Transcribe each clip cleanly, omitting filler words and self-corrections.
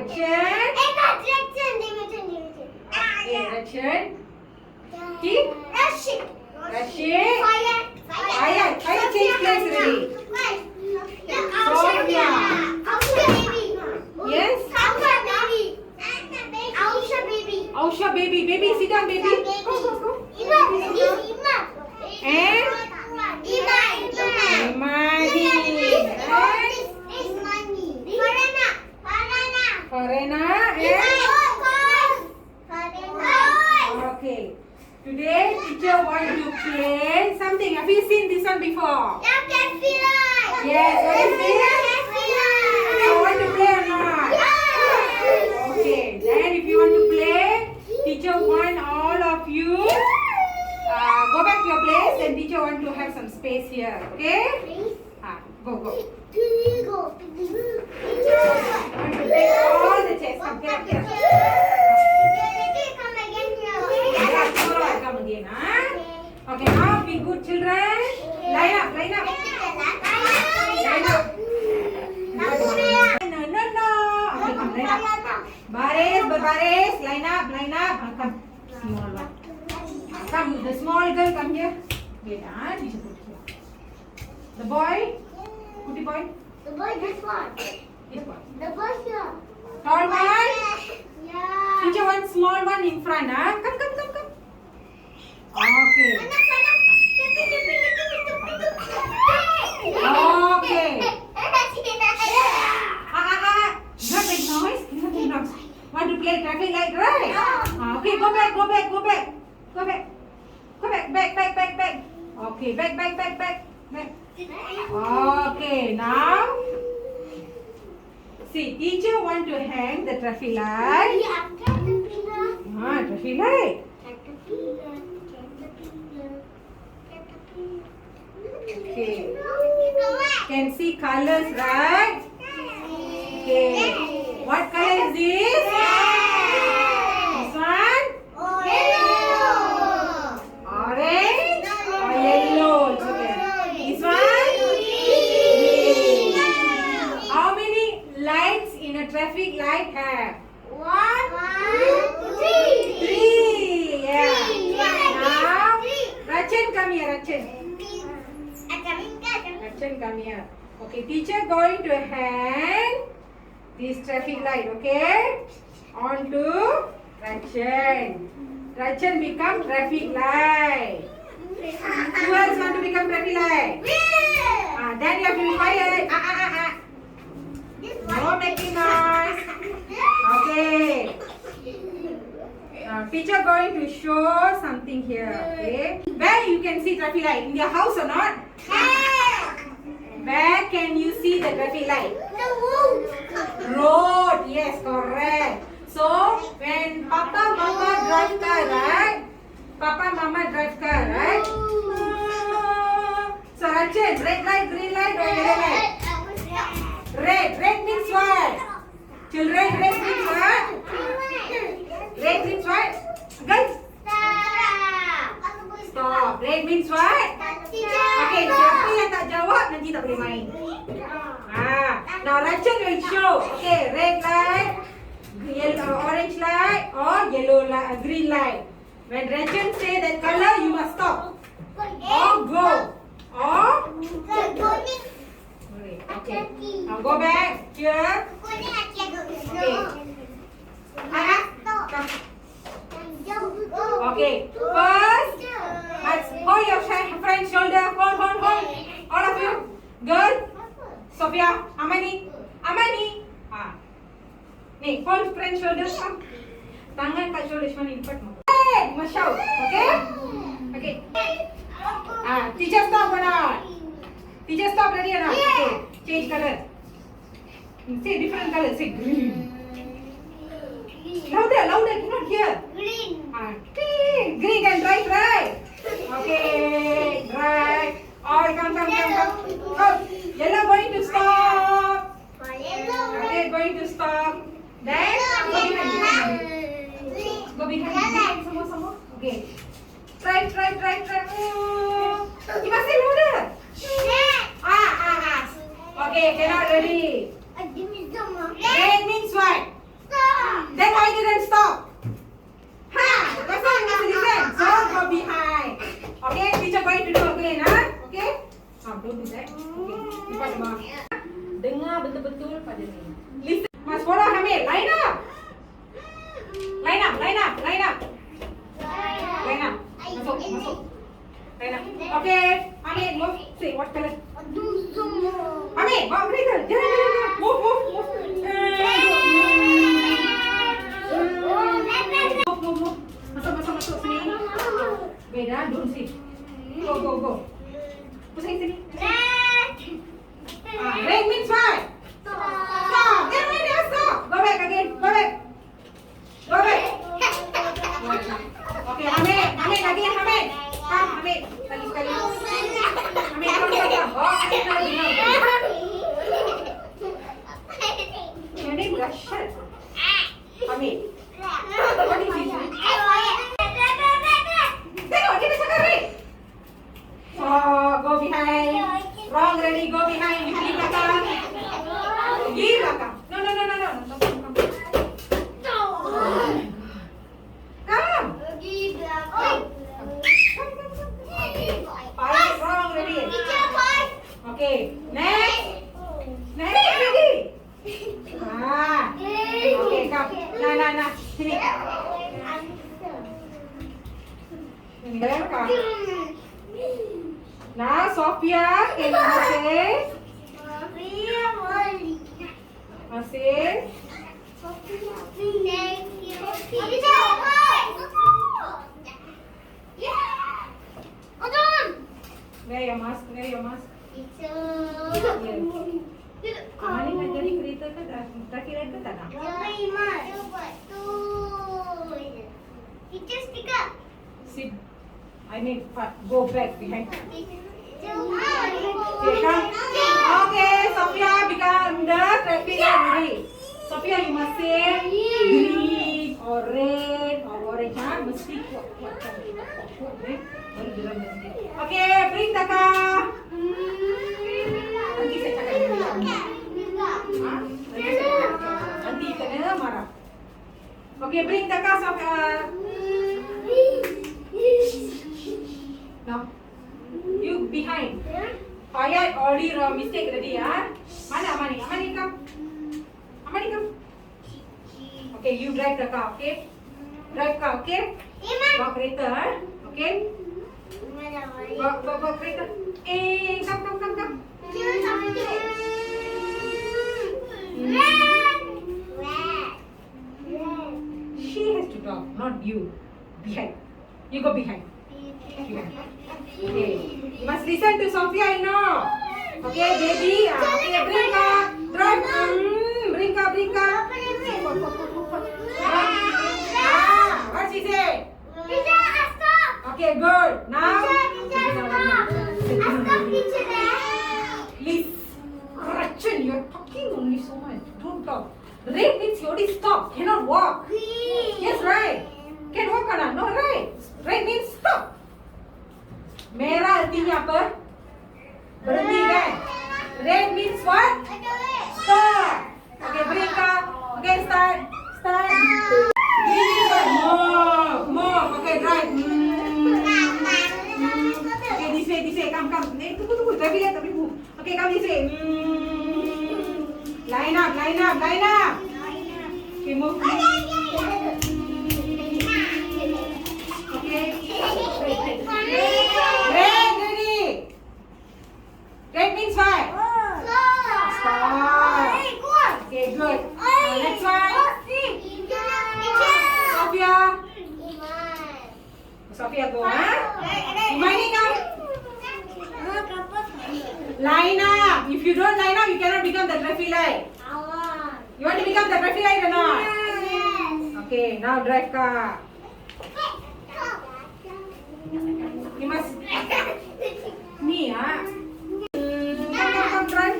Rachan. Okay, Rachan. Keep. Rashid. Fire change place already. Sophia. Yes. Ausha baby. Baby, sit down baby. Go. And Imani. Farena. Okay. Today teacher want to play something. Have you seen this one before? Yes. What is this? You want to play or not? Okay. Then if you want to play, teacher want all of you go back to your place and teacher want to have some space here. Okay? Go. Want to take all the chairs. Come here. Come again. Okay, now be good children. Line up. No. Okay, come line up. Baris. Line up. Come. Small one. Come, the small girl, come here. Wait, teacher put here. The boy. Putty boy. The boy, this one. This one. The boy here. Tall one. Yeah. Teacher one small one in front. Come. Okay. Not make noise. Want to play traffic light, right? Okay, go back. Back. Okay, back. Okay, now see, teacher want to hang the traffic light. Traffic light. Okay. Can see colors, right? Okay. What color is this? This one? Orange or yellow? Okay. This one? Green. How many lights in a traffic light have? 3. Yeah. Now, Rachan, come here, Rachan, come here. Okay, teacher going to hang this traffic light, okay, onto Rachan. Rachan become traffic light. Who else want to become traffic light? Then you have to be quiet. No making noise. Okay. Teacher going to show something here. Okay. Where you can see traffic light? In your house or not? Where can you see the traffic light? Road. Yes, correct. So when Papa, Mama drive car, right? So Rachan, red light, green light, or yellow light? Red means what? Children, red means what? Red means what? Guys, stop. Red means what? Okay, siapa yang tak jawab nanti tak boleh main. Now Rachan will show. Okay, red light, yellow, orange light, or yellow light, green light. When Rachan say that color, you must stop. Or go. Or okay. Now go back here. Okay. Come. Okay. First, let's hold your friend's shoulder. Hold. All of you. Girl. Sophia. Amani. Nih, hold friend's shoulder. Tangan kat shoulder cuma ni lipat mau. Hey, must shout. Okay. Teacher stop or not? Teacher stop ready or not? Okay. Change color. Say different color. Say green. Louder. Cannot hear. Green can drive, right? Okay. Drive. All come. Oh, yellow going to stop. Okay, going to stop. Then go behind. Sama. Okay. Try. You must say louder. Okay, cannot ready. Red means what? Then why didn't stop? Ha! That's why you must listen. So go behind. Okay, teacher going to do again, huh? Okay? Don't do that. Okay, keep on the mark. Dengar betul-betul pada ni. Listen. Must follow Hamid. Line up. Line up, line up, line up. Line up. Masuk, masuk. Line up. Okay, Hamid, move. Say what color? Hamid, bawa kereta. Jalan. Move, move, move. Move. Masuk sini. Beda, don't sit. Go. Pusing sini. Red means what? Stop. Then why they stop? Go back again. Go back. Okay, Hamid again, Hamid. Come, Hamid. Sekali. Hamid, come. Oh, your name Rashad. Hamid. What is it? Tengok, dia dah cakap red. Oh, go behind. Wrong already, go behind. You pergi belakang. Pergi belakang. No. Come. Five, wrong already. Okay, next. Ready? Okay, come. Nah. Sini. Come. Now, Sophia, can you say? Masih? Wear your mask. Amani nak jadi kereta ke tak kira ke tak nak? Sit. I mean, go back behind. Okay, come. Okay, Sophia become the traffic light ready. Sophia, you must say green or red or orange. Mesti kuat. Baru jalan mesti. Okay, bring the car. Nanti saya cakap dulu. Nanti kena marah. Okay, bring the car, Sophia. Now, you behind. Ayat already wrong mistake already, Mana Amani? Amani come. Okay, you drive the car, okay? Drive car, okay? Bawa kereta, okay? Bawa kereta. Come. She has to talk, not you. Behind. You go behind. Okay. You must listen to Sophia, you know. Okay, baby. Okay, bring car. Drive. Bring car. What she say? Okay, good. Now. Please. Rachel, you're talking only so much. Don't talk. Red means you already stop. Cannot walk. Yes, right. Can walk or not? No, right. Red means stop. Merah artinya apa? Berhenti kan? Red means what? Stop. Okay, break up. Okay, start. Green means what? Move. Okay, drive. Okay, this way. Come. Tunggu. Traffic light tak boleh move. Okay, come this way. Line up. Okay, move. Okay. Red, ready. Red means what? Stop. Okay, good. Next one. Sophia go, Iman ni come. Line up. If you don't line up, you cannot become the traffic light. You want to become the traffic light or not? Okay, now drive car. You must. Ni come drive.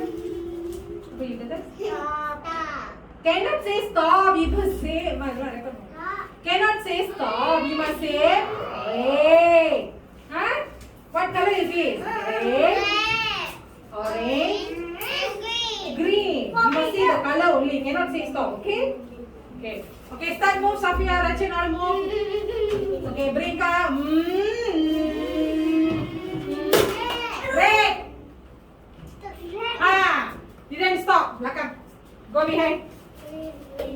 Apa you kata? Cannot say stop. You must say. Cannot say stop. You must say red. What color is this? Red, orange, green. You must say the color only. Cannot say stop. Okay? Okay. Okay, start move, Safia, Rachin, all move. Okay, bring car. Break. Ah, didn't stop. Belakang. Go behind.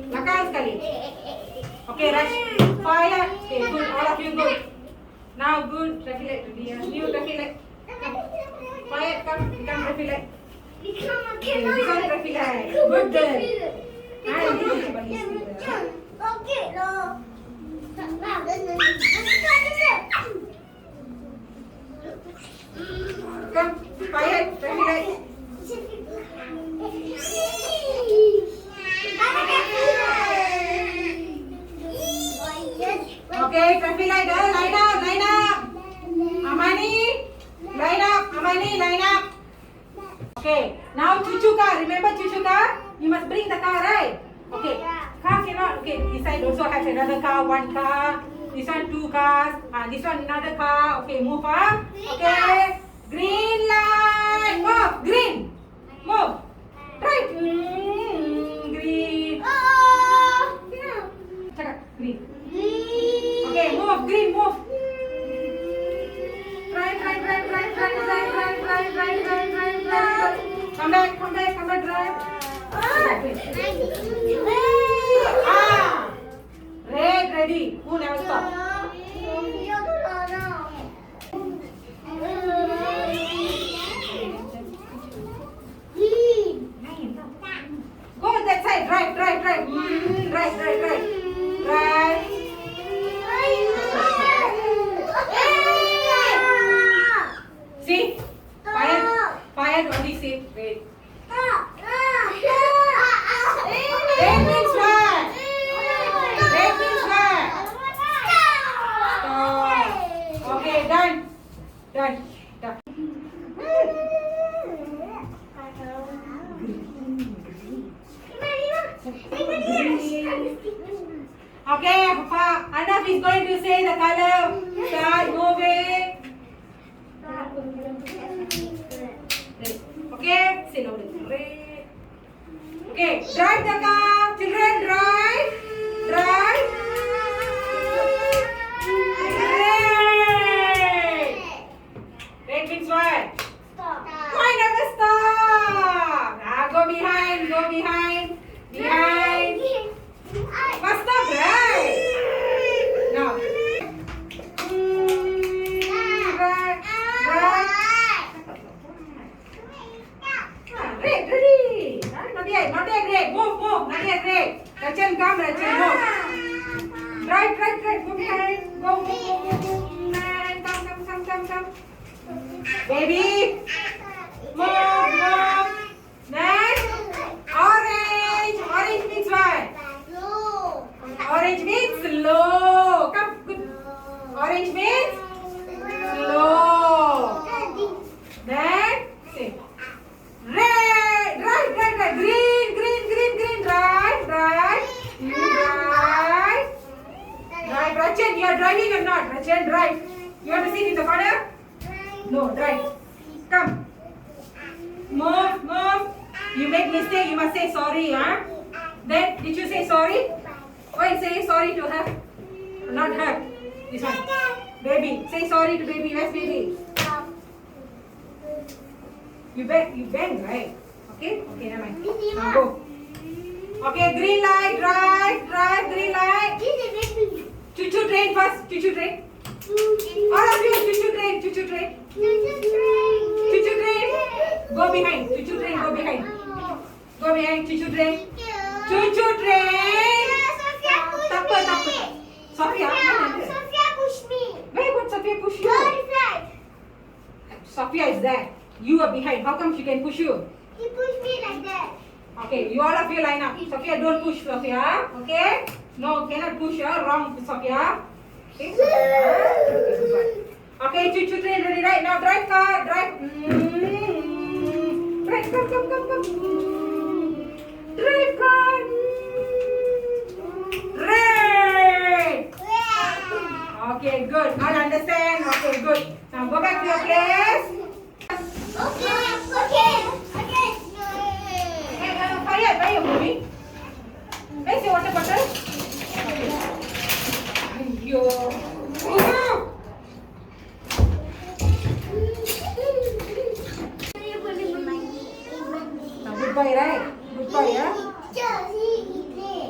Belakang sekali. Okay, rush. Fire. Okay, good. All of you good. Now good. Traffic light ready. New traffic light. Quiet, come. Become traffic light. Okay, become traffic light. Good girl. Ah, ini bagi stiker. Okay, no. Come, quiet, traffic light. Okay, traffic light, line up, line up. Amani, line up, Amani, line up. Okay, now cucu car. Remember cucu car? You must bring the car, right? Okay, car cannot. Okay, this side also has another car, one car. This one two cars. This one another car. Okay, move up. Okay, green light. Move, green. Move. Right. Green. Cakap green. Okay, move, green, move. Right. Come back, drive. Red, ready. Who never stop? Go on that side, right. Right. See? Fire only see. Wait. Red means what? Red means what? Stop. Okay, done. Okay, Anaf is going to say the color. Start moving. Red. Okay, say loudly. Red. Okay, drive the car. Children, drive. Red. Red means what? Why never stop? Go behind. First stop, right? Now. Right. Red, ready. Not yet, red. Move. Not yet, red. Rachan, come, move. Right. Go behind. Go. Man, come. Baby. Move. Next. Orange means what? Orange means slow. Come, good. Orange means slow. Next. Say. Red. Right. Green. Right. Rachan, you are driving or not? Rachan, drive. You want to sit in the corner? No, drive. Come. Move. You make mistake, you must say sorry, huh? Then, did you say sorry? Why say sorry to her? Not her. This one. Baby. Say sorry to baby. Where's baby? You bend, right? Okay, never mind. Now go. Okay, green light, drive, green light. Choo-choo train first, choo-choo train. All of you, choo-choo train. Choo-choo train. Go behind, choo-choo train, go behind. Choo-choo train. Takpe. Sophia, push me. where would Sophia push you? Sophia is there. You are behind. How come she can push you? He pushed me like that. Okay, you all of you line up. Sophia, don't push Sophia. Okay? No, cannot push her. Wrong, Sophia. Okay, okay, choo-choo train ready, right? Now drive car. Drive. Drive, come. Drive car. Red. Okay, good. I'll understand. Okay, good. Now go back to your place. Okay. Hey, Fayed, why are you moving? Where's your water bottle? Yo. Now goodbye, right? Goodbye, yeah?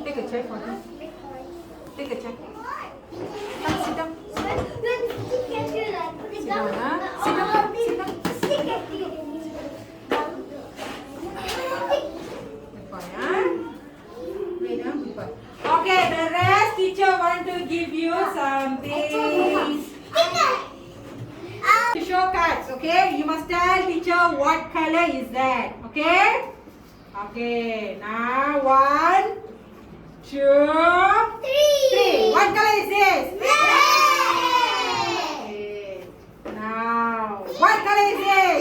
Take a chair for him. Take a chair. Come, sit down. Sit down, huh? Sit down. Sit down. Goodbye, huh? Wait, huh? Goodbye. Okay, the rest teacher want to give you something. To show cards, okay? You must tell teacher what color is that, okay? Okay, now 1, 2, 3. What color is this? Okay. Now, what color is this?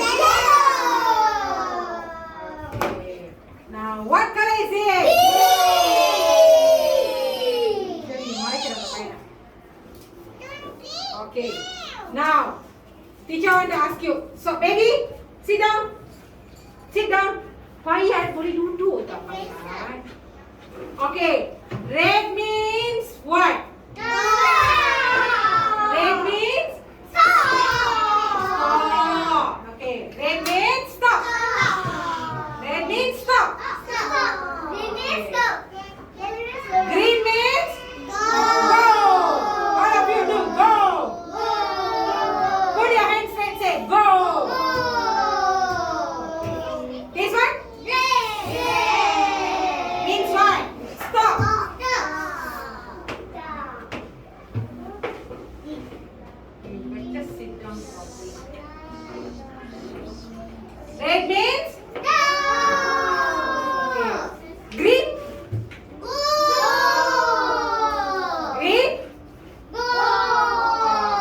Okay. Now, what color is this? Okay. Now, teacher want to ask you. So, baby, sit down. Sit down. Payat, boleh duduk tak payat? Okay. Red means what? Red means stop. Okay. Red means stop. Red means stop. Green means go. All of you do go. Put your hands straight, say go. This one? Means what? Stop. You better sit down properly. Red means? Okay. Green? Green?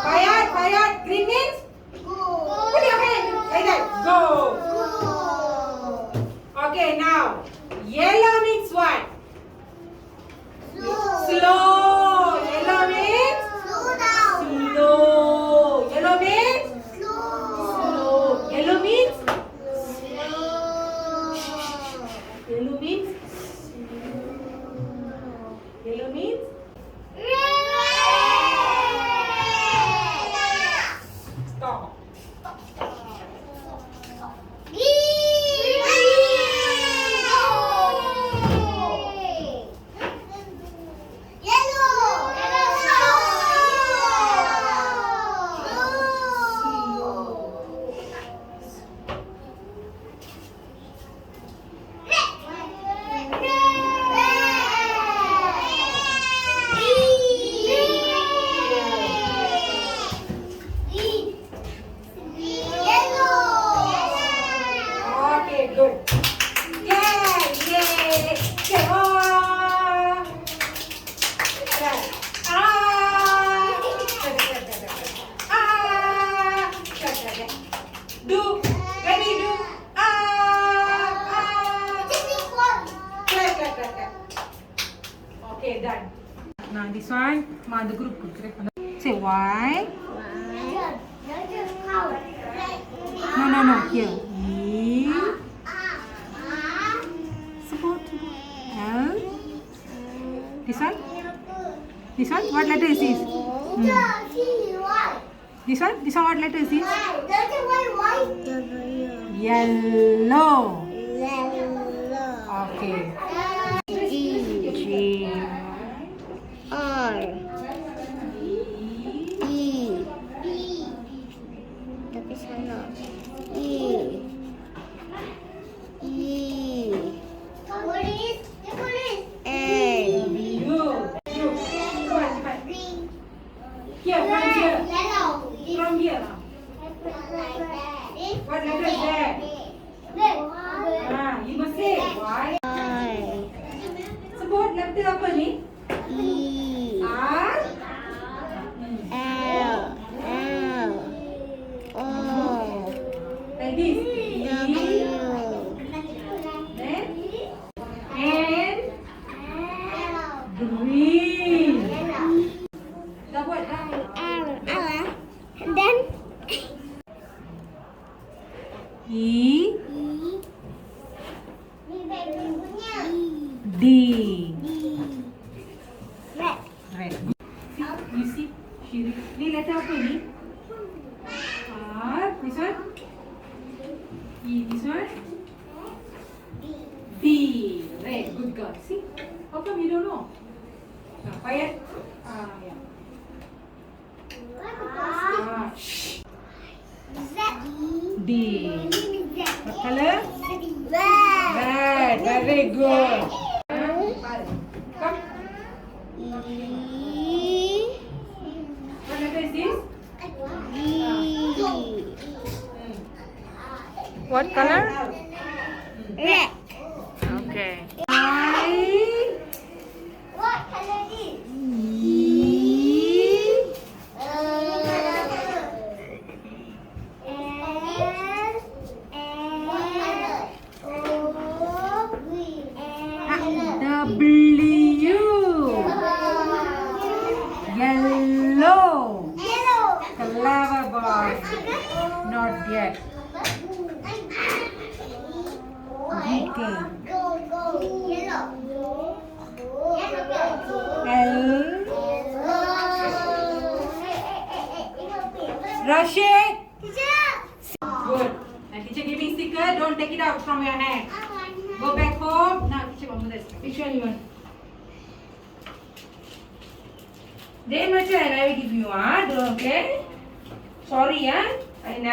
Payat, green means? Put your hand like that. Go. Okay, now. Yellow means what? Slow. Yellow means? Slow. Yellow means? Slow. Yellow means? Yellow means? Yellow means? Stop. Okay, good. Yay! Okay, Do. Ready, do. Clap. Okay, done. Now this one, the group. Say why? No. Here. E. Support. L. This one? This one? What letter is this? This one? This one what letter is this? Yellow. Okay. G R E tapi salah E N Here, from here. What letter is that? You must say why. I Support letter apa ni? E R. L O Like this. E. W Then N. Green. Dah buat dah. then E. D. Ni letter apa ni? R. This one? E. This one? B. Right. Good girl. See? How come you don't know? Quiet. Yeah. Shh. D. What color? Red. Very good. Come. What letter is this? What color? Red. Okay. What color is? W. Yellow. Clever boy. Not yet. Okay. L. Rashid. Good. And teacher giving sticker. Don't take it out from your hand. Go back home. Now teacher want this. Which one you want? Then much I will give you. Okay. Sorry, I never.